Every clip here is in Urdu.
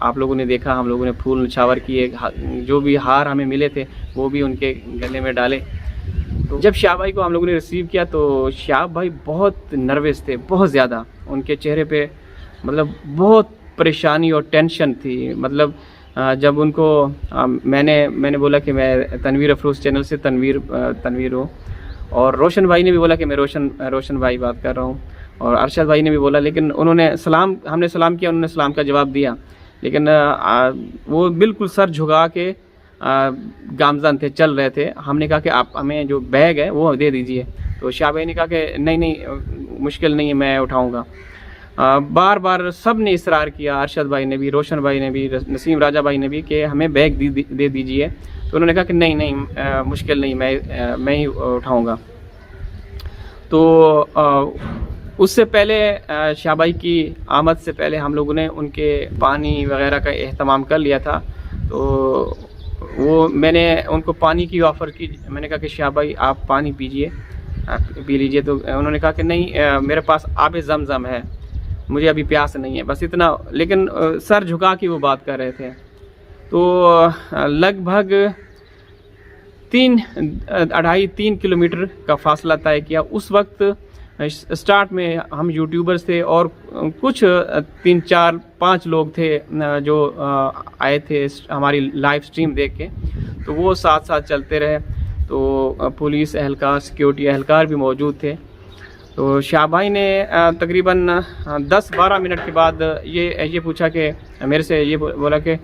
آپ لوگوں نے دیکھا ہم لوگوں نے پھول نچھاور کیے, جو بھی ہار ہمیں ملے تھے وہ بھی ان کے گلے میں ڈالے. تو جب شہاب بھائی کو ہم لوگوں نے ریسیو کیا تو شہاب بھائی بہت نروس تھے, بہت زیادہ. ان کے چہرے پہ مطلب بہت پریشانی اور ٹینشن تھی. مطلب جب ان کو میں نے بولا کہ میں تنویر افروز چینل سے تنویر ہوں, اور روشن بھائی نے بھی بولا کہ میں روشن بھائی بات کر رہا ہوں, اور ارشد بھائی نے بھی بولا. لیکن انہوں نے ہم نے سلام کیا, انہوں نے سلام کا جواب دیا, لیکن وہ بالکل سر جھکا کے گامزن تھے, چل رہے تھے. ہم نے کہا کہ آپ ہمیں جو بیگ ہے وہ دے دیجئے. تو شاہ بھائی نے کہا کہ نہیں مشکل نہیں ہے, میں اٹھاؤں گا. بار بار سب نے اصرار کیا, ارشد بھائی نے بھی, روشن بھائی نے بھی, نسیم راجہ بھائی نے بھی, کہ ہمیں بیگ دے دیجئے. تو انہوں نے کہا کہ نہیں مشکل نہیں, میں ہی اٹھاؤں گا. تو اس سے پہلے شاہ بھائی کی آمد سے پہلے ہم لوگوں نے ان کے پانی وغیرہ کا اہتمام کر لیا تھا. تو میں نے ان کو پانی کی آفر کی. میں نے کہا کہ شاہ بھائی آپ پانی پی لیجئے. تو انہوں نے کہا کہ نہیں, میرے پاس آب زمزم ہے, مجھے ابھی پیاس نہیں ہے, بس اتنا. لیکن سر جھکا کے وہ بات کر رہے تھے. تو لگ بھگ 3.5 کلومیٹر کا فاصلہ طے کیا. اس وقت اسٹارٹ میں ہم یوٹیوبرز تھے اور کچھ 3 4 5 لوگ تھے جو آئے تھے ہماری لائیو سٹریم دیکھ کے. تو وہ ساتھ چلتے رہے. تو پولیس اہلکار, سیکیورٹی اہلکار بھی موجود تھے. تو شاہ بھائی نے تقریباً 10-12 منٹ کے بعد یہ پوچھا کہ میرے سے یہ بولا کہ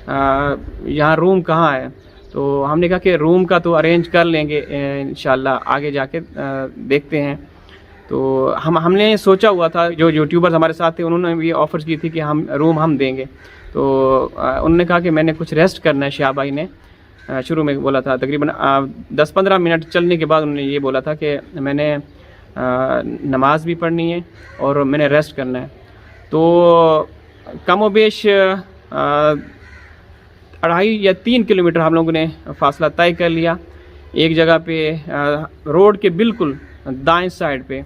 یہاں روم کہاں ہے. تو ہم نے کہا کہ روم کا تو ارینج کر لیں گے انشاءاللہ, آگے جا کے دیکھتے ہیں. تو ہم نے سوچا ہوا تھا, جو یوٹیوبرز ہمارے ساتھ تھے انہوں نے بھی آفر کی تھی کہ روم ہم دیں گے. تو انہوں نے کہا کہ میں نے کچھ ریسٹ کرنا ہے. شاہ بھائی نے شروع میں بولا تھا, تقریباً 10-15 منٹ چلنے کے بعد انہوں نے یہ بولا تھا کہ میں نے نماز بھی پڑھنی ہے اور میں نے ریسٹ کرنا ہے. تو کم و بیش 2.5 یا 3 کلومیٹر ہم لوگوں نے فاصلہ طے کر لیا. ایک جگہ پہ روڈ کے بالکل دائیں سائڈ پہ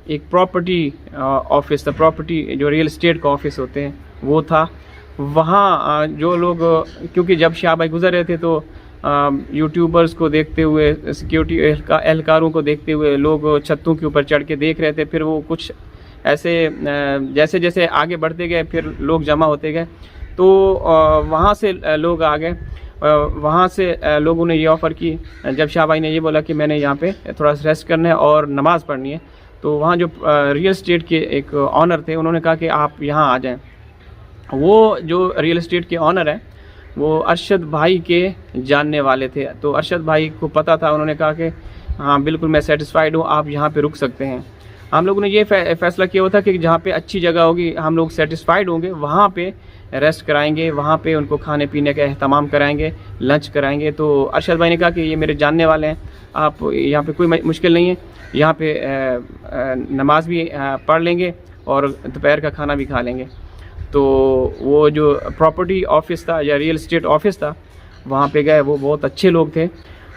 ایک پراپرٹی آفس تھا, پراپرٹی جو ریئل اسٹیٹ کا آفس ہوتے ہیں وہ تھا. وہاں جو لوگ, کیونکہ جب شاہ بھائی گزر رہے تھے تو یوٹیوبرز کو دیکھتے ہوئے, سیکیورٹی اہلکاروں کو دیکھتے ہوئے لوگ چھتوں کے اوپر چڑھ کے دیکھ رہے تھے. پھر وہ کچھ ایسے جیسے آگے بڑھتے گئے پھر لوگ جمع ہوتے گئے. تو وہاں سے لوگ آ گئے. وہاں سے لوگوں نے یہ آفر کی, جب شاہ بھائی نے یہ بولا کہ میں نے یہاں پہ تھوڑا سا ریسٹ کرنا ہے اور نماز پڑھنی ہے. تو وہاں جو ریئل اسٹیٹ کے ایک آنر تھے انہوں نے کہا کہ آپ یہاں آ جائیں. وہ جو ریئل اسٹیٹ کے آنر ہیں وہ ارشد بھائی کے جاننے والے تھے. تو ارشد بھائی کو پتہ تھا, انہوں نے کہا کہ ہاں بالکل میں سیٹسفائیڈ ہوں, آپ یہاں پہ رک سکتے ہیں. ہم لوگوں نے یہ فیصلہ کیا ہوا تھا کہ جہاں پہ اچھی جگہ ہوگی, ہم لوگ سیٹسفائیڈ ہوں گے, وہاں پہ ریسٹ کرائیں گے, وہاں پہ ان کو کھانے پینے کا اہتمام کرائیں گے, لنچ کرائیں گے. تو ارشد بھائی نے کہا کہ یہ میرے جاننے والے ہیں, آپ یہاں پہ کوئی مشکل نہیں ہے, یہاں پہ نماز بھی پڑھ لیں گے اور دوپہر کا کھانا بھی کھا لیں گے. تو وہ جو پراپرٹی آفس تھا یا ریئل اسٹیٹ آفس تھا وہاں پہ گئے. وہ بہت اچھے لوگ تھے,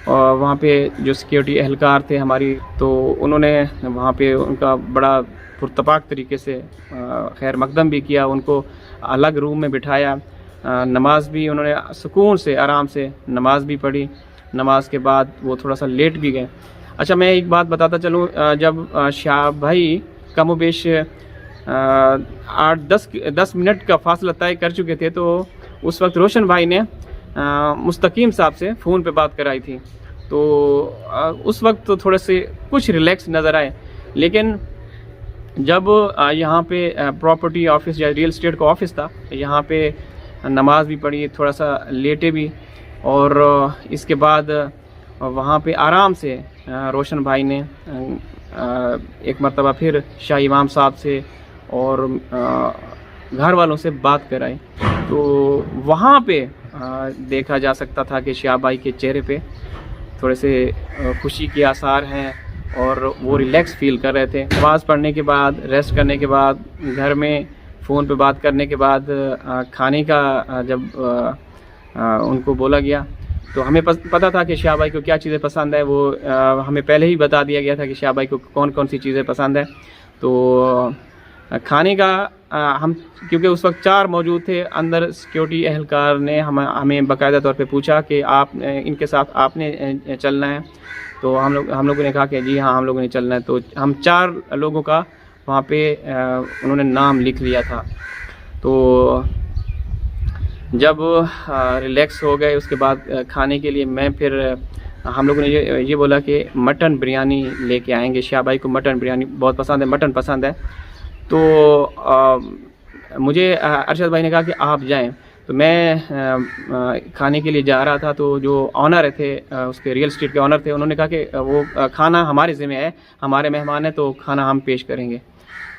اور وہاں پہ جو سیکیورٹی اہلکار تھے ہماری, تو انہوں نے وہاں پہ ان کا بڑا پرتپاک طریقے سے خیر مقدم بھی کیا. ان کو الگ روم میں بٹھایا, نماز بھی انہوں نے سکون سے آرام سے نماز بھی پڑھی. نماز کے بعد وہ تھوڑا سا لیٹ بھی گئے. اچھا, میں ایک بات بتاتا چلوں, جب شاہ بھائی کم و بیش 8-10 منٹ کا فاصلہ طے کر چکے تھے, تو اس وقت روشن بھائی نے مستقیم صاحب سے فون پہ بات کرائی تھی. تو اس وقت تو تھوڑے سے کچھ ریلیکس نظر آئے. لیکن جب یہاں پہ پراپرٹی آفس یا ریئل اسٹیٹ کا آفس تھا, یہاں پہ نماز بھی پڑھی, تھوڑا سا لیٹے بھی, اور اس کے بعد وہاں پہ آرام سے روشن بھائی نے ایک مرتبہ پھر شاہ امام صاحب سے اور گھر والوں سے بات کرائی. تو وہاں پہ دیکھا جا سکتا تھا کہ شاہ بھائی کے چہرے پہ تھوڑے سے خوشی کے آثار ہیں, اور وہ ریلیکس فیل کر رہے تھے. نماز پڑھنے کے بعد, ریسٹ کرنے کے بعد, گھر میں فون پہ بات کرنے کے بعد, کھانے کا جب ان کو بولا گیا تو ہمیں پتہ تھا کہ شاہ بھائی کو کیا چیزیں پسند ہے. وہ ہمیں پہلے ہی بتا دیا گیا تھا کہ شاہ بھائی کو کون کون سی چیزیں پسند ہے. تو کھانے کا ہم کیونکہ اس وقت 4 موجود تھے اندر، سیکیورٹی اہلکار نے ہمیں باقاعدہ طور پہ پوچھا کہ آپ ان کے ساتھ آپ نے چلنا ہے، تو ہم لوگوں نے کہا کہ جی ہاں ہم لوگوں نے چلنا ہے. تو ہم 4 لوگوں کا وہاں پہ انہوں نے نام لکھ لیا تھا. تو جب ریلیکس ہو گئے اس کے بعد کھانے کے لیے میں پھر ہم لوگوں نے یہ بولا کہ مٹن بریانی لے کے آئیں گے. شاہ بھائی کو مٹن بریانی بہت پسند ہے، مٹن پسند ہے. تو مجھے ارشد بھائی نے کہا کہ آپ جائیں. تو میں کھانے کے لیے جا رہا تھا، تو جو آنر تھے اس کے ریئل اسٹیٹ کے آنر تھے، انہوں نے کہا کہ وہ کھانا ہمارے ذمہ ہے، ہمارے مہمان ہیں تو کھانا ہم پیش کریں گے.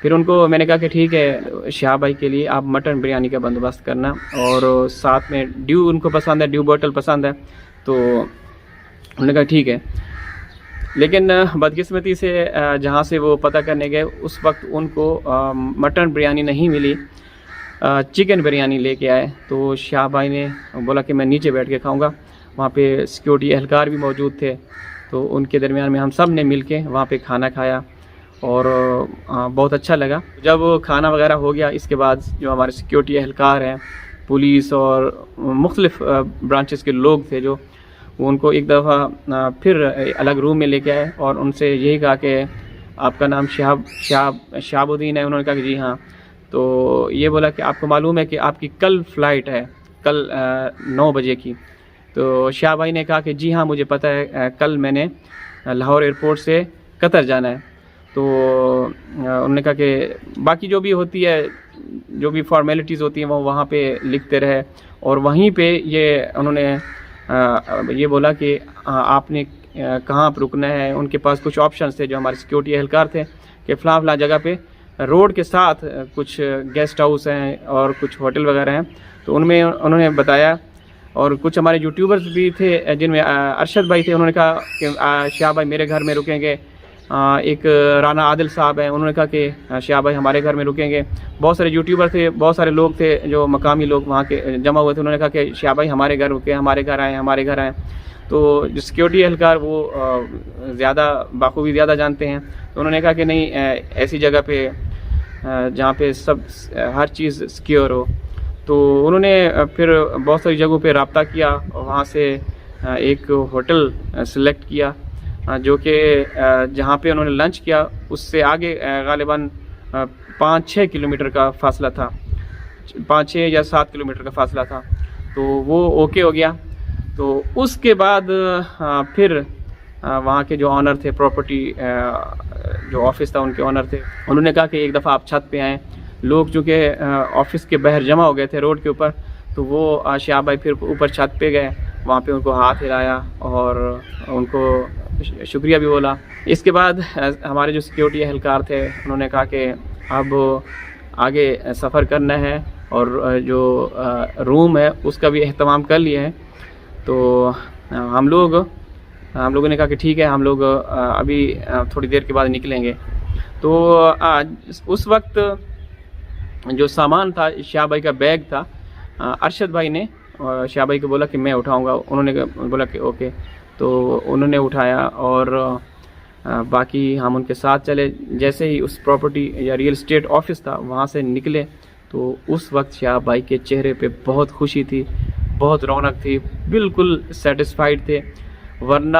پھر ان کو میں نے کہا کہ ٹھیک ہے شاہ بھائی کے لیے آپ مٹن بریانی کا بندوبست کرنا، اور ساتھ میں ڈیو ان کو پسند ہے، ڈیو بوٹل پسند ہے. تو انہوں نے کہا ٹھیک ہے. لیکن بدقسمتی سے جہاں سے وہ پتہ کرنے گئے اس وقت ان کو مٹن بریانی نہیں ملی، چکن بریانی لے کے آئے. تو شاہ بھائی نے بولا کہ میں نیچے بیٹھ کے کھاؤں گا. وہاں پہ سیکیورٹی اہلکار بھی موجود تھے، تو ان کے درمیان میں ہم سب نے مل کے وہاں پہ کھانا کھایا اور بہت اچھا لگا. جب کھانا وغیرہ ہو گیا اس کے بعد جو ہمارے سیکیورٹی اہلکار ہیں، پولیس اور مختلف برانچز کے لوگ تھے، جو وہ ان کو ایک دفعہ پھر الگ روم میں لے کے آئے اور ان سے یہی کہا کہ آپ کا نام شہاب الدین ہے. انہوں نے کہا کہ جی ہاں. تو یہ بولا کہ آپ کو معلوم ہے کہ آپ کی کل فلائٹ ہے، کل 9 بجے کی. تو شاہ بھائی نے کہا کہ جی ہاں مجھے پتہ ہے، کل میں نے لاہور ایئرپورٹ سے قطر جانا ہے. تو انہوں نے کہا کہ باقی جو بھی ہوتی ہے، جو بھی فارمیلٹیز ہوتی ہیں وہ وہاں پہ لکھتے رہے. اور وہیں پہ انہوں نے یہ بولا کہ آپ نے کہاں پر رکنا ہے. ان کے پاس کچھ آپشنز تھے جو ہمارے سیکیورٹی اہلکار تھے کہ فلاں جگہ پہ روڈ کے ساتھ کچھ گیسٹ ہاؤس ہیں اور کچھ ہوٹل وغیرہ ہیں. تو ان میں انہوں نے بتایا، اور کچھ ہمارے یوٹیوبرز بھی تھے جن میں ارشد بھائی تھے. انہوں نے کہا کہ شاہ بھائی میرے گھر میں رکیں گے. ایک رانا عادل صاحب ہیں، انہوں نے کہا کہ شاہ بھائی ہمارے گھر میں رکیں گے. بہت سارے یوٹیوبر تھے، بہت سارے لوگ تھے جو مقامی لوگ وہاں کے جمع ہوئے تھے. انہوں نے کہا کہ شاہ بھائی ہمارے گھر رکے، ہمارے گھر آئیں. تو جو سیکیورٹی اہلکار وہ زیادہ بخوبی زیادہ جانتے ہیں. تو انہوں نے کہا کہ نہیں، ایسی جگہ پہ جہاں پہ ہر چیز سیکیور ہو. تو انہوں نے پھر بہت ساری جگہوں پہ رابطہ کیا، وہاں سے ایک ہوٹل سلیکٹ کیا جو کہ جہاں پہ انہوں نے لنچ کیا اس سے آگے غالباً 5-6 کلومیٹر کا فاصلہ تھا، 5-6 یا 7 کلومیٹر کا فاصلہ تھا. تو وہ اوکے ہو گیا. تو اس کے بعد پھر وہاں کے جو آنر تھے، پراپرٹی جو آفس تھا ان کے آنر تھے، انہوں نے کہا کہ ایک دفعہ آپ چھت پہ آئیں. لوگ چونکہ آفس کے باہر جمع ہو گئے تھے روڈ کے اوپر، تو وہ شاہ بھائی پھر اوپر چھت پہ گئے. وہاں پہ ان کو ہاتھ ہلایا اور ان کو شکریہ بھی بولا. اس کے بعد ہمارے جو سیکیورٹی اہلکار تھے انہوں نے کہا کہ اب آگے سفر کرنا ہے اور جو روم ہے اس کا بھی اہتمام کر لیا ہے. تو ہم لوگوں نے کہا کہ ٹھیک ہے، ہم لوگ ابھی تھوڑی دیر کے بعد نکلیں گے. تو اس وقت جو سامان تھا، شاہ بھائی کا بیگ تھا، ارشد بھائی نے شاہ بھائی کو بولا کہ میں اٹھاؤں گا. انہوں نے بولا کہ اوکے. تو انہوں نے اٹھایا اور باقی ہم ان کے ساتھ چلے. جیسے ہی اس پراپرٹی یا ریئل اسٹیٹ آفس تھا وہاں سے نکلے تو اس وقت شاہ بھائی کے چہرے پہ بہت خوشی تھی، بہت رونق تھی، بالکل سیٹسفائیڈ تھے. ورنہ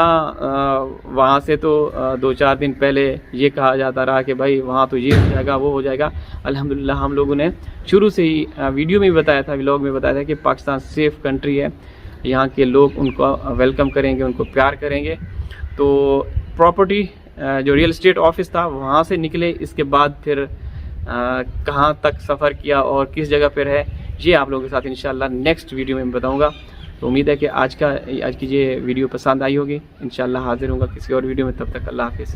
وہاں سے تو 2-4 دن پہلے یہ کہا جاتا رہا کہ بھائی وہاں تو یہ ہو جائے گا، وہ ہو جائے گا. الحمدللہ ہم لوگوں نے شروع سے ہی ویڈیو میں بھی بتایا تھا، ولاگ میں بتایا تھا کہ پاکستان سیف کنٹری ہے، یہاں کے لوگ ان کو ویلکم کریں گے، ان کو پیار کریں گے. تو پراپرٹی جو ریئل اسٹیٹ آفس تھا وہاں سے نکلے، اس کے بعد پھر کہاں تک سفر کیا اور کس جگہ پر ہے، یہ آپ لوگوں کے ساتھ انشاءاللہ نیکسٹ ویڈیو میں بتاؤں گا. تو امید ہے کہ آج کی یہ ویڈیو پسند آئی ہوگی. انشاءاللہ حاضر ہوں گا کسی اور ویڈیو میں. تب تک اللہ حافظ.